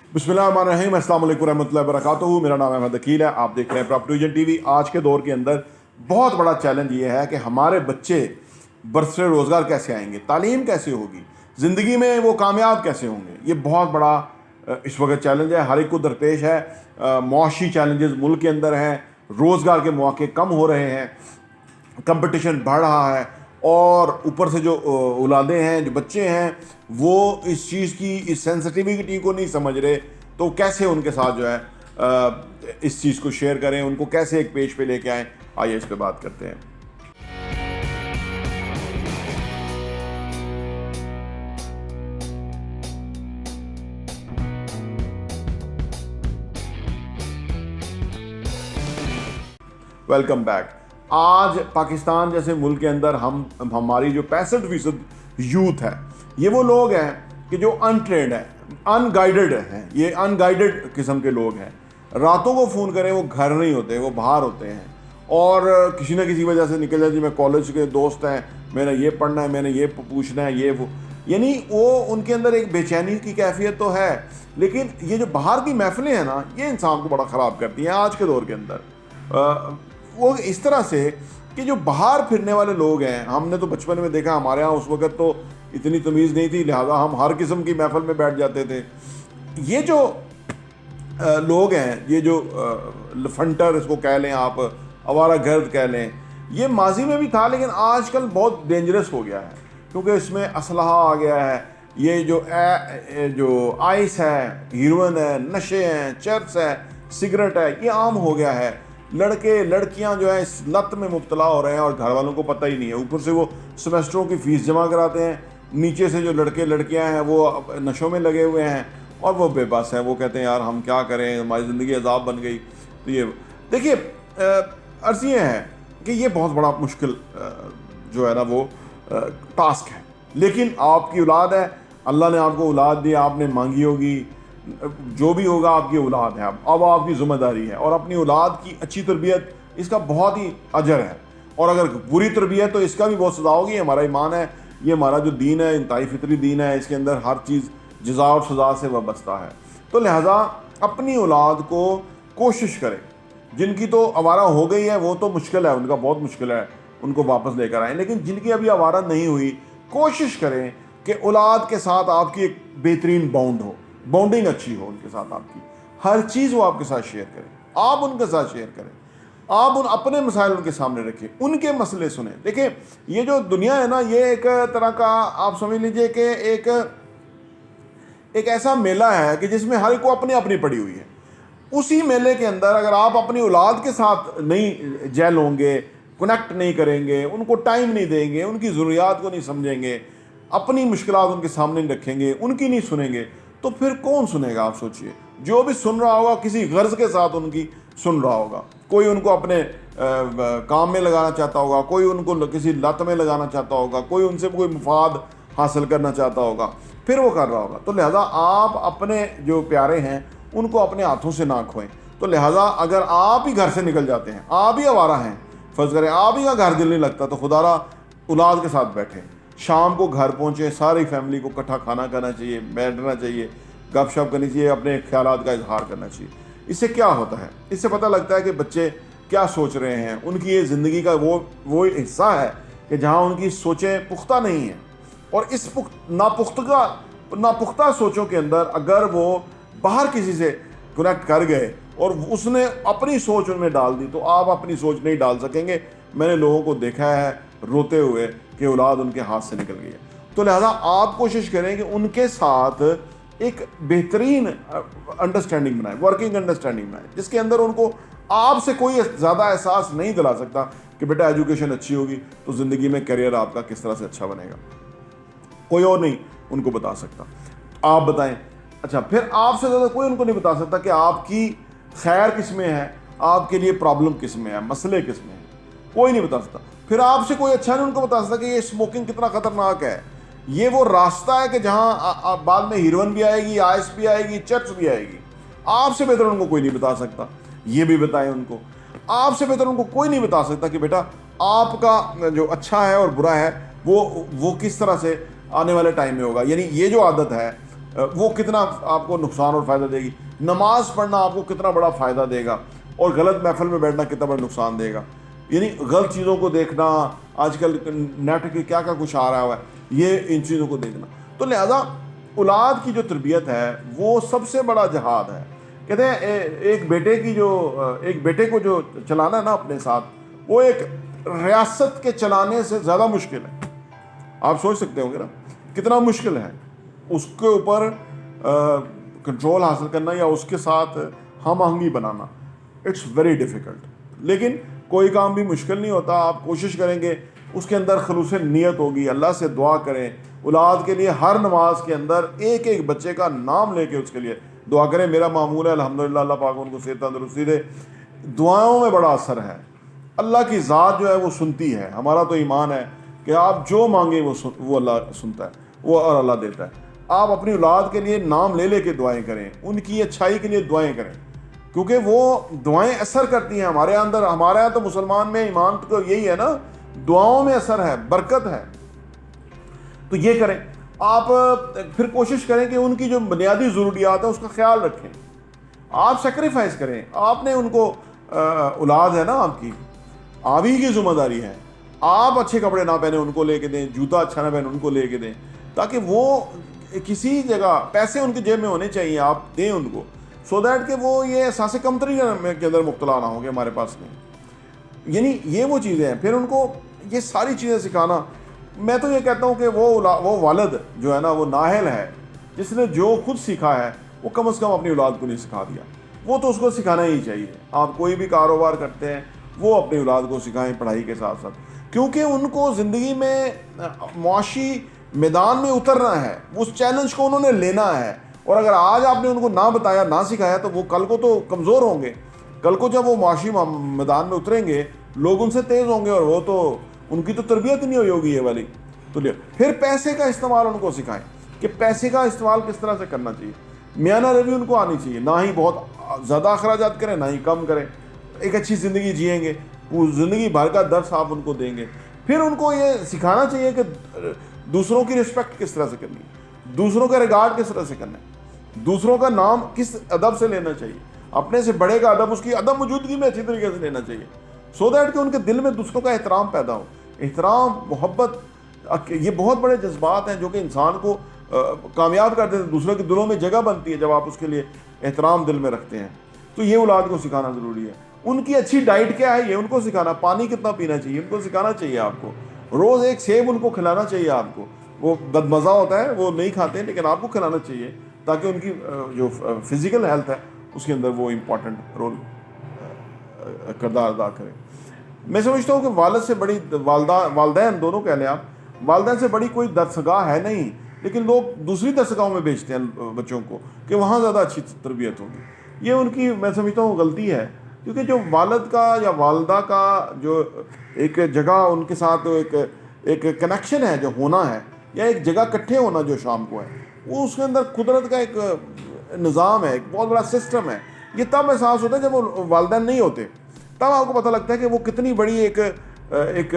बिस्मिल्लाहिर्रहमानिर्रहीम, अस्सलाम वालेकुम रहमतुल्लाहि वबरकातुहू। मेरा नाम अहमद अकील है। आप देख रहे हैं प्रॉपर्टी विजन टीवी। आज के दौर के अंदर बहुत बड़ा चैलेंज ये है कि हमारे बच्चे बरसरे रोज़गार कैसे आएंगे, तालीम कैसे होगी, ज़िंदगी में वो कामयाब कैसे होंगे। ये बहुत बड़ा इस वक्त चैलेंज है, हर एक को दरपेश है। मुआशी चैलेंजेस मुल्क के अंदर हैं, रोज़गार के मौके कम हो रहे हैं, कंपटीशन बढ़ रहा है, और ऊपर से जो औलादे हैं, जो बच्चे हैं, वो इस चीज़ की, इस सेंसिटिविटी को नहीं समझ रहे। तो कैसे उनके साथ जो है इस चीज़ को शेयर करें, उनको कैसे एक पेज पे लेके आएँ, आइए इस पे बात करते हैं। Welcome back. आज पाकिस्तान जैसे मुल्क के अंदर हमारी जो 65% यूथ है, ये वो लोग हैं कि जो अनट्रेंड है, अनगाइडेड हैं। ये अनगाइडेड किस्म के लोग हैं। रातों को फ़ोन करें वो घर नहीं होते, वो बाहर होते हैं, और किसी न किसी वजह से निकल जाए, जी मैं कॉलेज के दोस्त हैं, मैंने ये पढ़ना है, मैंने ये पूछना है, ये वो, यानी वो उनके अंदर एक बेचैनी की कैफियत तो है। लेकिन ये जो बाहर की महफिलें हैं ना, ये इंसान को बड़ा ख़राब करती हैं आज के दौर के अंदर। वो इस तरह से कि जो बाहर फिरने वाले लोग हैं, हमने तो बचपन में देखा, हमारे यहाँ उस वक़्त तो इतनी तमीज़ नहीं थी, लिहाजा हम हर किस्म की महफिल में बैठ जाते थे। ये जो लोग हैं, ये जो लफंटर इसको कह लें आप, आवारा गर्द कह लें, ये माजी में भी था, लेकिन आजकल बहुत डेंजरस हो गया है, क्योंकि इसमें असलहा आ गया है। ये जो आइस है, हीरोइन है, नशे हैं, चर्स है, सिगरेट है, ये आम हो गया है। लड़के लड़कियां जो है इस लत में मुब्तला हो रहे हैं और घर वालों को पता ही नहीं है। ऊपर से वो सेमेस्टरों की फ़ीस जमा कराते हैं, नीचे से जो लड़के लड़कियां हैं वो नशों में लगे हुए हैं और वो बेबस हैं। वो कहते हैं यार हम क्या करें, हमारी ज़िंदगी अजाब बन गई। तो ये देखिए, अर्ज़ ये है कि ये बहुत बड़ा मुश्किल जो है ना वो टास्क है। लेकिन आपकी औलाद है, अल्लाह ने आपको औलाद दी, आपने मांगी होगी, जो भी होगा आपकी औलाद है। अब आपकी ज़िम्मेदारी है, और अपनी औलाद की अच्छी तरबियत, इसका बहुत ही अजर है। और अगर बुरी तरबियत तो इसका भी बहुत सज़ा होगी। हमारा ईमान है, ये हमारा जो दीन है, इंतहाई फितरी दीन है, इसके अंदर हर चीज़ जज़ा और सज़ा से वाबस्ता है। तो लिहाजा अपनी औलाद को कोशिश करें। जिनकी तो आवारा हो गई है वो तो मुश्किल है, उनका बहुत मुश्किल है, उनको वापस लेकर आएँ। लेकिन जिनकी अभी आवारा नहीं हुई, कोशिश करें कि औलाद के साथ आपकी एक बेहतरीन बाउंडिंग अच्छी हो उनके साथ। आपकी हर चीज़ वो आपके साथ शेयर करें, आप उनके साथ शेयर करें, आप अपने मसाइल उनके सामने रखें, उनके मसले सुने। देखिए, ये जो दुनिया है ना, ये एक तरह का आप समझ लीजिए कि एक ऐसा मेला है कि जिसमें हर एक को अपनी अपनी पड़ी हुई है। उसी मेले के अंदर अगर आप अपनी औलाद के साथ नहीं जेल होंगे, कनेक्ट नहीं करेंगे, उनको टाइम नहीं देंगे, उनकी ज़रूरियात को नहीं समझेंगे, अपनी मुश्किलात उनके सामने नहीं रखेंगे, उनकी नहीं सुनेंगे, तो फिर कौन सुनेगा। आप सोचिए, जो भी सुन रहा होगा किसी गर्ज के साथ उनकी सुन रहा होगा। कोई उनको अपने काम में लगाना चाहता होगा, कोई उनको किसी लत में लगाना चाहता होगा, कोई उनसे कोई मुफाद हासिल करना चाहता होगा, फिर वो कर रहा होगा। तो लिहाजा आप अपने जो प्यारे हैं उनको अपने हाथों से ना खोएं। तो लिहाजा अगर आप ही घर से निकल जाते हैं, आप ही आवारा हैं, फ़र्ज़ करें आप ही का घर दिल नहीं लगता, तो खुदारा औलाद के साथ बैठें, शाम को घर पहुँचे, सारी फैमिली को इकट्ठा खाना खाना चाहिए, बैठना चाहिए, गपशप करनी चाहिए, अपने ख्यालात का इजहार करना चाहिए। इससे क्या होता है, इससे पता लगता है कि बच्चे क्या सोच रहे हैं। उनकी ये ज़िंदगी का वो हिस्सा है कि जहाँ उनकी सोचें पुख्ता नहीं हैं, और इस नापुख्ता सोचों के अंदर अगर वो बाहर किसी से कनेक्ट कर गए और उसने अपनी सोच उनमें डाल दी, तो आप अपनी सोच नहीं डाल सकेंगे। मैंने लोगों को देखा है रोते हुए कि औलाद उनके हाथ से निकल गई है। तो लिहाजा आप कोशिश करें कि उनके साथ एक बेहतरीन अंडरस्टैंडिंग बनाएं, वर्किंग अंडरस्टैंडिंग बनाएं, जिसके अंदर उनको आपसे कोई ज़्यादा एहसास नहीं दिला सकता कि बेटा एजुकेशन अच्छी होगी तो ज़िंदगी में करियर आपका किस तरह से अच्छा बनेगा। कोई और नहीं उनको बता सकता, आप बताएं। अच्छा, फिर आपसे ज़्यादा कोई उनको नहीं बता सकता कि आपकी खैर किस में है, आपके लिए प्रॉब्लम किस में है, मसले किस में है, कोई नहीं बता सकता। फिर आपसे कोई अच्छा नहीं उनको बता सकता कि ये स्मोकिंग कितना ख़तरनाक है, ये वो रास्ता है कि जहाँ बाद में हीरोइन भी आएगी, आइस भी आएगी, चर्च भी आएगी। आपसे बेहतर उनको कोई नहीं बता सकता। ये भी बताएं उनको। आपसे बेहतर उनको कोई नहीं बता सकता कि बेटा आपका जो अच्छा है और बुरा है वो किस तरह से आने वाले टाइम में होगा। यानी ये जो आदत है وہ کتنا آپ کو نقصان اور فائدہ دے گی. نماز پڑھنا آپ کو کتنا بڑا فائدہ دے گا, اور غلط محفل میں بیٹھنا کتنا بڑا نقصان دے گا. یعنی غلط چیزوں کو دیکھنا, آج کل نیٹ کے کیا کچھ آ رہا ہوا ہے, یہ ان چیزوں کو دیکھنا. تو لہذا اولاد کی جو تربیت ہے وہ سب سے بڑا جہاد ہے. کہتے ہیں ایک بیٹے کو جو چلانا ہے نا اپنے ساتھ, وہ ایک ریاست کے چلانے سے زیادہ مشکل ہے. آپ سوچ سکتے ہوں گے نا کتنا مشکل ہے اس کے اوپر کنٹرول حاصل کرنا یا اس کے ساتھ ہم آہنگی بنانا. It's very difficult. لیکن کوئی کام بھی مشکل نہیں ہوتا. آپ کوشش کریں گے, اس کے اندر خلوص نیت ہوگی, اللہ سے دعا کریں. اولاد کے لیے ہر نماز کے اندر ایک ایک بچے کا نام لے کے اس کے لیے دعا کریں. میرا معمول ہے الحمدللہ, اللہ پاک ان کو صحت تندرستی دے. دعاؤں میں بڑا اثر ہے. اللہ کی ذات جو ہے وہ سنتی ہے. ہمارا تو ایمان ہے کہ آپ جو مانگیں وہ اللہ سنتا ہے, وہ اور اللہ دیتا ہے. آپ اپنی اولاد کے لیے نام لے لے کے دعائیں کریں, ان کی اچھائی کے لیے دعائیں کریں, کیونکہ وہ دعائیں اثر کرتی ہیں ہمارے اندر. ہمارے یہاں تو مسلمان میں ایمان تو یہی ہے نا, دعاؤں میں اثر ہے, برکت ہے. تو یہ کریں. آپ پھر کوشش کریں کہ ان کی جو بنیادی ضروریات ہیں اس کا خیال رکھیں. آپ سیکریفائز کریں. آپ نے ان کو اولاد ہے نا آپ کی, آپ ہی کی ذمہ داری ہے. آپ اچھے کپڑے نہ پہنے ان کو لے کے دیں, جوتا اچھا نہ پہنے ان کو لے کے دیں, تاکہ وہ کسی جگہ پیسے ان کی جیب میں ہونے چاہیے, آپ دیں ان کو, سو دیٹ کہ وہ یہ احساس کمتری کے اندر مبتلا نہ ہوں گے ہمارے پاس نہیں. یعنی یہ وہ چیزیں ہیں. پھر ان کو یہ ساری چیزیں سکھانا. میں تو یہ کہتا ہوں کہ وہ والد جو ہے نا وہ نااہل ہے, جس نے جو خود سیکھا ہے وہ کم از کم اپنی اولاد کو نہیں سکھا دیا. وہ تو اس کو سکھانا ہی چاہیے. آپ کوئی بھی کاروبار کرتے ہیں وہ اپنی اولاد کو سکھائیں پڑھائی کے ساتھ ساتھ, کیونکہ ان کو زندگی میں معاشی میدان میں اترنا ہے. اس چیلنج کو انہوں نے لینا ہے. اور اگر آج آپ نے ان کو نہ بتایا, نہ سکھایا, تو وہ کل کو تو کمزور ہوں گے. کل کو جب وہ معاشی میدان میں اتریں گے, لوگ ان سے تیز ہوں گے, اور وہ تو ان کی تو تربیت نہیں ہوئی ہوگی یہ والی. تو پھر پیسے کا استعمال ان کو سکھائیں کہ پیسے کا استعمال کس طرح سے کرنا چاہیے. میانہ روی ان کو آنی چاہیے, نہ ہی بہت زیادہ اخراجات کریں نہ ہی کم کریں. ایک اچھی زندگی جئیں گے, وہ زندگی بھر کا درس آپ ان کو دیں گے. پھر ان کو یہ سکھانا چاہیے کہ دوسروں کی رسپیکٹ کس طرح سے کرنی ہے, دوسروں کا ریگارڈ کس طرح سے کرنا ہے, دوسروں کا نام کس ادب سے لینا چاہیے, اپنے سے بڑے کا ادب اس کی عدم موجودگی میں اچھی طریقے سے لینا چاہیے, سو دیٹ کہ ان کے دل میں دوسروں کا احترام پیدا ہو. احترام, محبت, یہ بہت بڑے جذبات ہیں جو کہ انسان کو کامیاب کر دیتے ہیں, دوسروں کے دلوں میں جگہ بنتی ہے جب آپ اس کے لیے احترام دل میں رکھتے ہیں. تو یہ اولاد کو سکھانا ضروری ہے. ان کی اچھی ڈائٹ کیا ہے یہ ان کو سکھانا, پانی کتنا پینا چاہیے ان کو سکھانا چاہیے. آپ کو روز ایک سیب ان کو کھلانا چاہیے. آپ کو وہ بدمزہ ہوتا ہے, وہ نہیں کھاتے, لیکن آپ کو کھلانا چاہیے تاکہ ان کی جو فزیکل ہیلتھ ہے اس کے اندر وہ امپورٹنٹ رول کردار ادا کرے. میں سمجھتا ہوں کہ والد سے بڑی والدین دونوں کہہ لیں آپ, والدین سے بڑی کوئی درسگاہ ہے نہیں, لیکن لوگ دوسری درسگاہوں میں بھیجتے ہیں بچوں کو کہ وہاں زیادہ اچھی تربیت ہوگی. یہ ان کی میں سمجھتا ہوں غلطی ہے, کیونکہ جو والد کا یا والدہ کا جو ایک جگہ ان کے ساتھ ایک کنیکشن ہے جو ہونا ہے, یا ایک جگہ کٹھے ہونا جو شام کو ہے, وہ اس کے اندر قدرت کا ایک نظام ہے, ایک بہت بڑا سسٹم ہے. یہ تب احساس ہوتا ہے جب وہ والدین نہیں ہوتے, تب آپ کو پتہ لگتا ہے کہ وہ کتنی بڑی ایک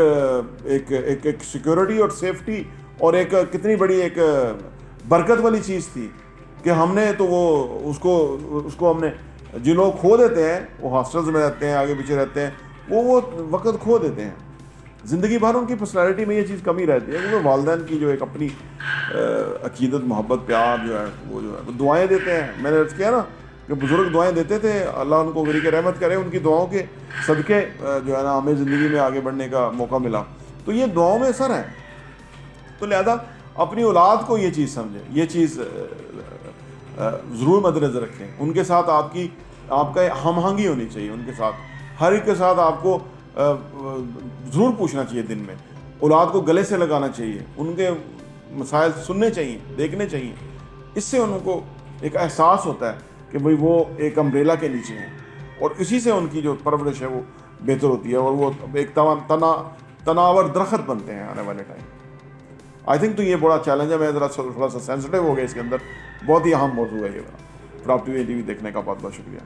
سیکورٹی اور سیفٹی اور ایک کتنی بڑی ایک برکت والی چیز تھی کہ ہم نے تو وہ اس کو ہم نے, جن لوگ کھو دیتے ہیں وہ ہاسٹلز میں رہتے ہیں, آگے پیچھے رہتے ہیں, وہ وقت کھو دیتے ہیں. زندگی بھر ان کی پرسنالٹی میں یہ چیز کمی رہتی ہے, کیونکہ والدین کی جو ایک اپنی عقیدت, محبت, پیار جو ہے وہ دعائیں دیتے ہیں. میں نے عرض کیا نا کہ بزرگ دعائیں دیتے تھے, اللہ ان کو غریق رحمت کرے, ان کی دعاؤں کے صدقے جو ہے نا ہمیں زندگی میں آگے بڑھنے کا موقع ملا. تو یہ دعاؤں میں اثر ہے. تو لہذا اپنی اولاد کو یہ چیز سمجھیں, یہ چیز ضرور مد نظر رکھیں. ان کے ساتھ آپ کا ہم آہنگی ہونی چاہیے. ان کے ساتھ ہر ایک کے ساتھ آپ کو ضرور پوچھنا چاہیے دن میں, اولاد کو گلے سے لگانا چاہیے, ان کے مسائل سننے چاہیے, دیکھنے چاہیے. اس سے ان کو ایک احساس ہوتا ہے کہ بھئی وہ ایک امبریلا کے نیچے ہیں, اور اسی سے ان کی جو پرورش ہے وہ بہتر ہوتی ہے, اور وہ ایک تناور درخت بنتے ہیں آنے والے ٹائم. آئی تھنک تو یہ بڑا چیلنج ہے. میں ذرا تھوڑا سا سینسٹیو ہو گیا اس کے اندر, بہت ہی اہم موضوع ہے یہ. پراپتی ٹی وی دیکھنے کا بہت بہت شکریہ.